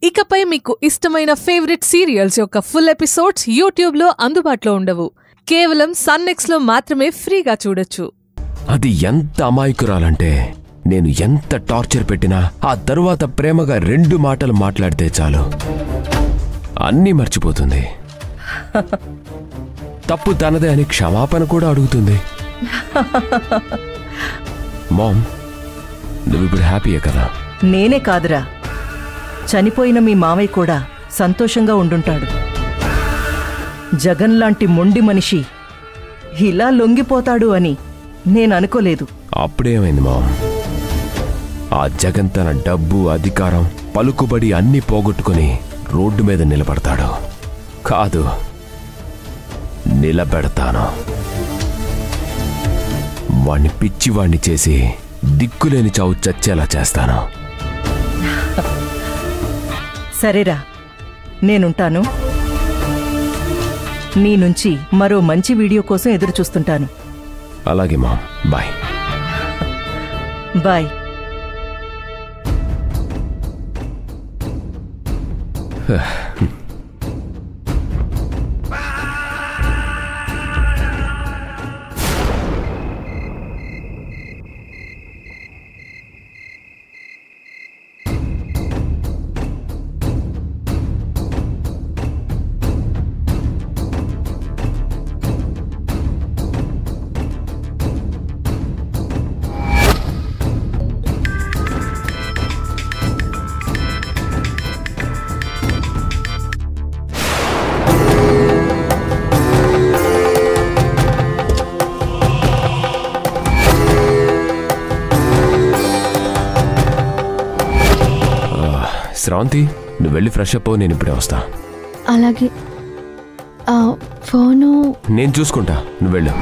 ఇకపై మీకు ఇష్టమైన ఫేవరెట్ సీరియల్స్ యొక్క ఫుల్ ఎపిసోడ్స్ యూట్యూబ్లో అందుబాటులో ఉండవు. కేవలం సన్నెక్స్లో మాత్రమే ఫ్రీగా చూడొచ్చు. అది ఎంత అమాయకురాలంటే నేను ఎంత టార్చర్ పెట్టినా ఆ తరువాత ప్రేమగా 2 మాటలు మాట్లాడితే చాలు అన్నీ మర్చిపోతుంది. తప్పు తనదే అని క్షమాపణ కూడా అడుగుతుంది. మామ్, నువ్విప్పుడు హ్యాపీయే కదా? నేనే కాదురా, చనిపోయిన మీ మావయ్య కూడా సంతోషంగా ఉండుంటాడు. జగన్ లాంటి మొండి మనిషి ఇలా లొంగిపోతాడు అని నేను అనుకోలేదు. అప్పుడేమైంది మామ్? ఆ జగన్ తన డబ్బు, అధికారం, పలుకుబడి అన్నీ పోగొట్టుకుని రోడ్డు మీద నిలబడతాడు. కాదు, నిలబెడతాను. వాణ్ణి పిచ్చివాణ్ణి చేసి దిక్కులేని చావు చచ్చేలా చేస్తాను. సరేరా, నేనుంటాను. నీ నుంచి మరో మంచి వీడియో కోసం ఎదురు చూస్తుంటాను. అలాగే మామ్, బాయ్. బాయ్. శ్రావంతి, నువ్వు వెళ్ళి ఫ్రెష్ అప్. నేను ఇప్పుడే వస్తా. అలాగే. ఫోను నేను చూసుకుంటా, నువ్వు వెళ్ళు.